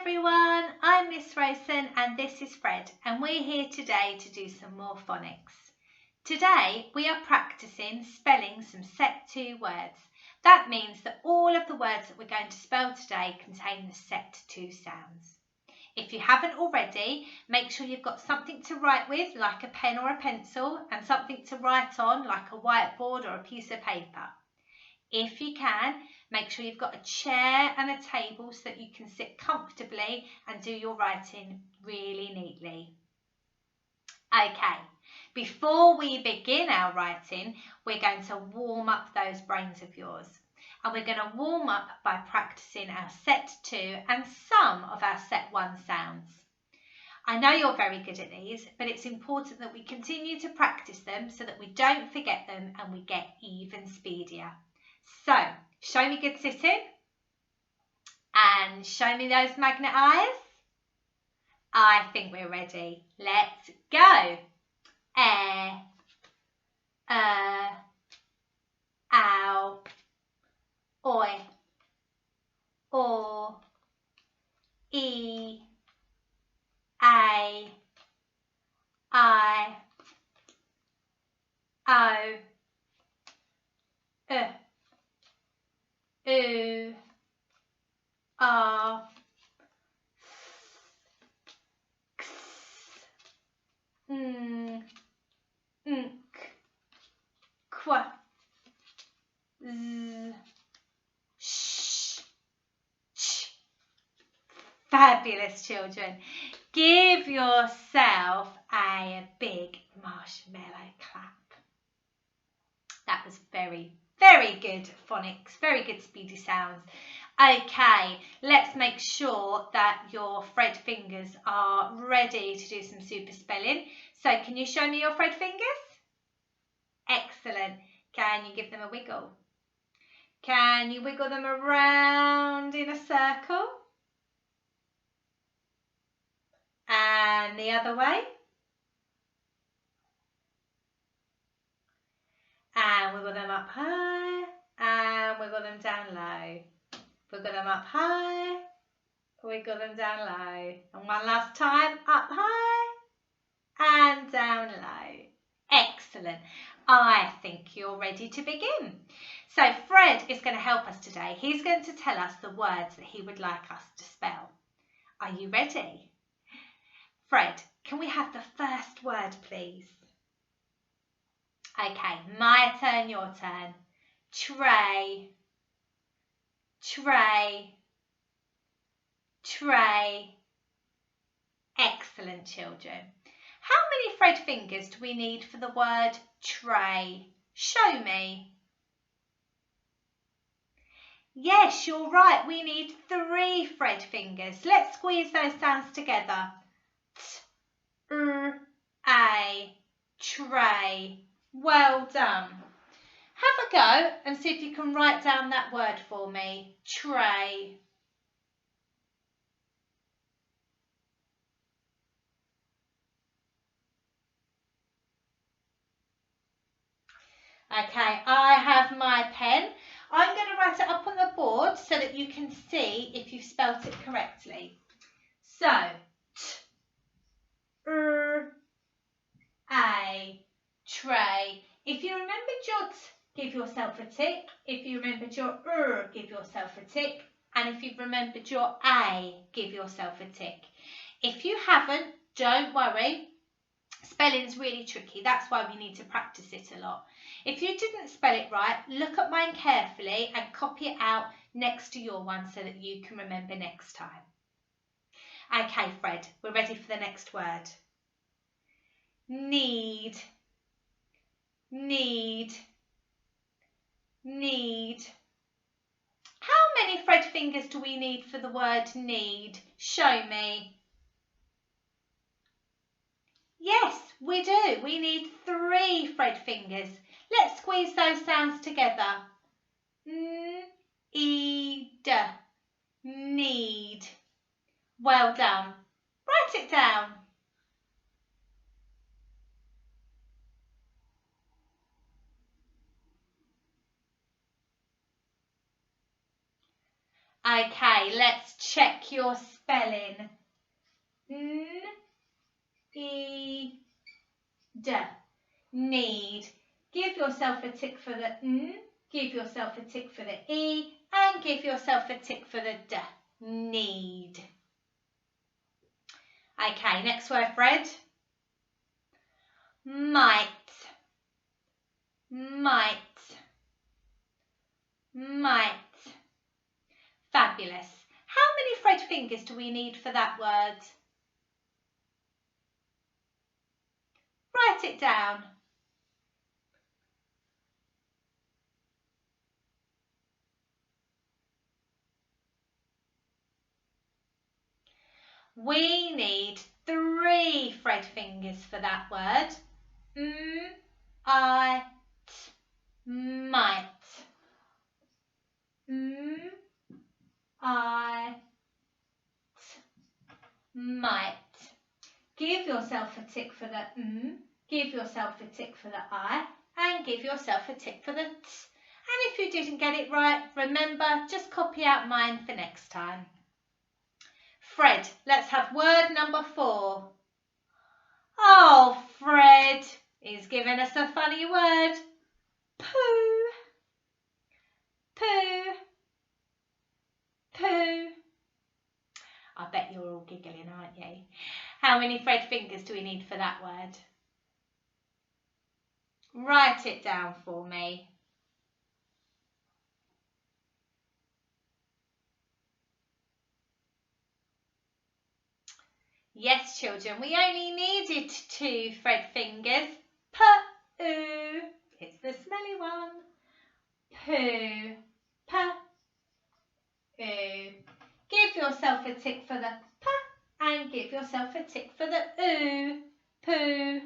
everyone, I'm Miss Rosen and this is Fred and we're here today to do some more phonics. Today we are practicing spelling some set 2 words. That means that all of the words that we're going to spell today contain the set 2 sounds. If you haven't already, make sure you've got something to write with like a pen or a pencil and something to write on like a whiteboard or a piece of paper. If you can, make sure you've got a chair and a table so that you can sit comfortably and do your writing really neatly. Okay, before we begin our writing, we're going to warm up those brains of yours. And we're going to warm up by practicing our set 2 and some of our set 1 sounds. I know you're very good at these, but it's important that we continue to practice them so that we don't forget them and we get even speedier. So, show me good sitting and show me those magnet eyes. I think we're ready. Let's go. Ow, oi, or, e, a, I, o, oo, ah, x, nk, qu, z, sh, ch. Fabulous, children. Give yourself a big marshmallow clap. That was very, very good phonics, very good speedy sounds. Okay, let's make sure that your Fred fingers are ready to do some super spelling. So can you show me your Fred fingers? Excellent. Can you give them a wiggle? Can you wiggle them around in a circle? And the other way? And wiggle them up high and wiggle them down low. Wiggle them up high, wiggle them down low. And one last time, up high and down low. Excellent. I think you're ready to begin. So Fred is going to help us today. He's going to tell us the words that he would like us to spell. Are you ready? Fred, can we have the first word, please? Okay, my turn, your turn. Tray, tray, tray. Excellent, children. How many Fred fingers do we need for the word tray? Show me. Yes, you're right. We need 3 Fred fingers. Let's squeeze those sounds together. T, a, tray. Well done. Have a go and see if you can write down that word for me. Tray. Okay, I have my pen. I'm going to write it up on the board so that you can see if you've spelt it correctly. So, T, a, tray. If you remembered your T, give yourself a tick. If you remembered your give yourself a tick. And if you've remembered your A, give yourself a tick. If you haven't, don't worry. Spelling's really tricky. That's why we need to practice it a lot. If you didn't spell it right, look at mine carefully and copy it out next to your one so that you can remember next time. Okay, Fred, we're ready for the next word. Need, need, need. How many Fred fingers do we need for the word need? Show me. Yes, we do. We need 3 Fred fingers. Let's squeeze those sounds together. N-E-D. Need. Well done. Write it down. Okay, let's check your spelling. N-E-D. Need. Give yourself a tick for the N, give yourself a tick for the E, and give yourself a tick for the D. Need. Okay, next word, Fred. Might. Might. Might. Fabulous. How many Fred fingers do we need for that word? Write it down. We need 3 Fred fingers for that word. I, might. I, might. Give yourself a tick for the give yourself a tick for the I, and give yourself a tick for the T. And if you didn't get it right, remember, just copy out mine for next time. Fred, let's have word number 4. Oh, Fred is giving us a funny word. Poo. Poo. Poo. I bet you're all giggling, aren't you? How many Fred fingers do we need for that word? Write it down for me. Yes, children, we only needed 2 Fred fingers. Poo. It's the smelly one. Poo. Poo. Give yourself a tick for the P and give yourself a tick for the oo. Poo.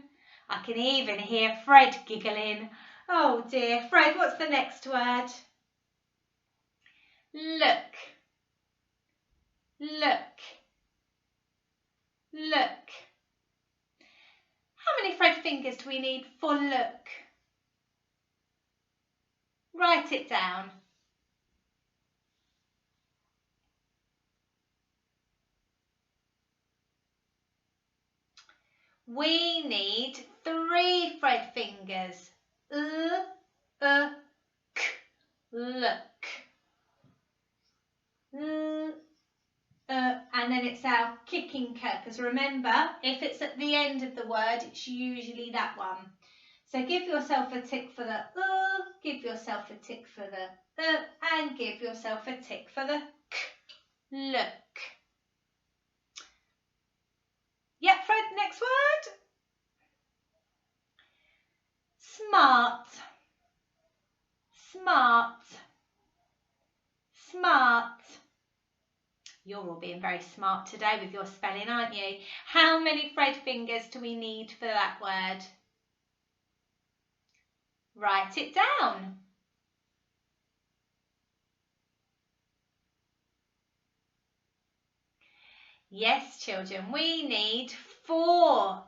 I can even hear Fred giggling. Oh dear. Fred, what's the next word? Look. Look. Look. How many Fred fingers do we need for look? Write it down. We need 3 Fred fingers. K. Look. And then it's our kicking curve, because remember, if it's at the end of the word, it's usually that one. So give yourself a tick for the give yourself a tick for the and give yourself a tick for the k. Look. Yep, Fred, next word. Smart. Smart. Smart. You're all being very smart today with your spelling, aren't you? How many Fred fingers do we need for that word? Write it down. Yes, children, we need 4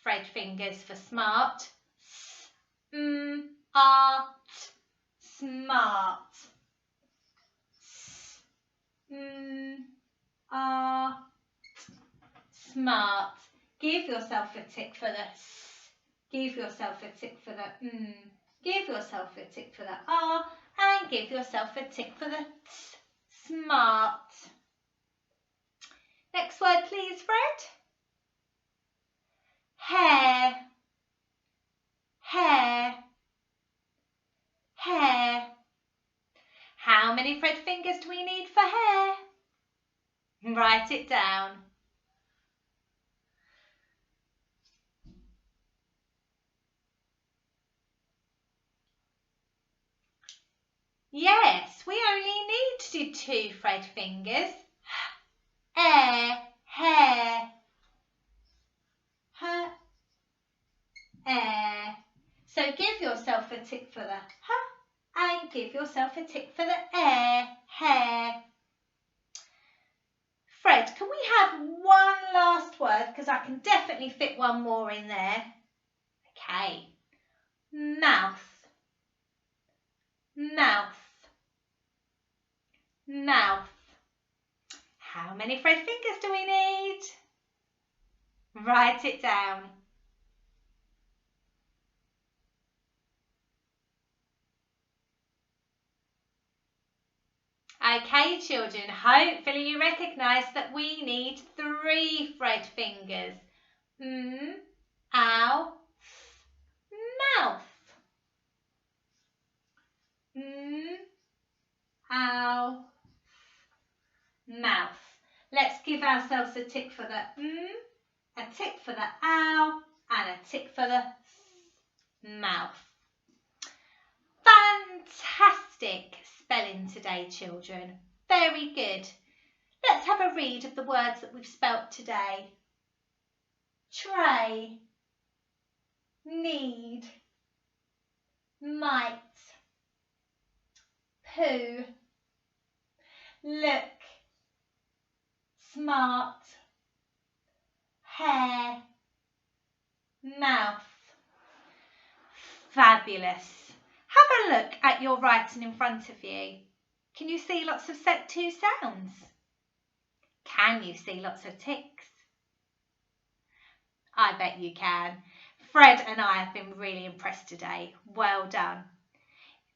Fred fingers for smart. Art. Smart. Art. Smart. Give yourself a tick for the S. Give yourself a tick for the Give yourself a tick for the R. And give yourself a tick for the T. Smart. Next word, please, Fred. Hair. Hair. Hair. How many Fred fingers do we need for hair? Write it down. Yes, we only need 2 Fred fingers. Hair. Air. So give yourself a tick for the H and give yourself a tick for the air. Hair. Fred, can we have one last word? Because I can definitely fit one more in there. Okay. Mouth. Mouth. Mouth. How many Fred fingers do we need? Write it down. Okay, children, hopefully you recognise that we need 3 Fred fingers. Ow, mouth. Ow, mouth. Let's give ourselves a tick for the a tick for the ow, and a tick for the mouth. Fantastic spelling today, children. Very good. Let's have a read of the words that we've spelt today. Tray, need, might, poo, look, smart, hair, mouth. Fabulous. Have a look at your writing in front of you. Can you see lots of set 2 sounds? Can you see lots of ticks? I bet you can. Fred and I have been really impressed today. Well done.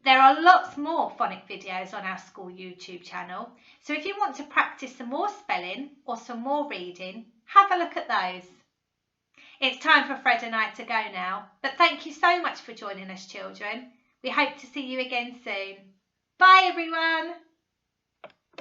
There are lots more phonic videos on our school YouTube channel, so if you want to practice some more spelling or some more reading, have a look at those. It's time for Fred and I to go now, but thank you so much for joining us, children. We hope to see you again soon. Bye, everyone.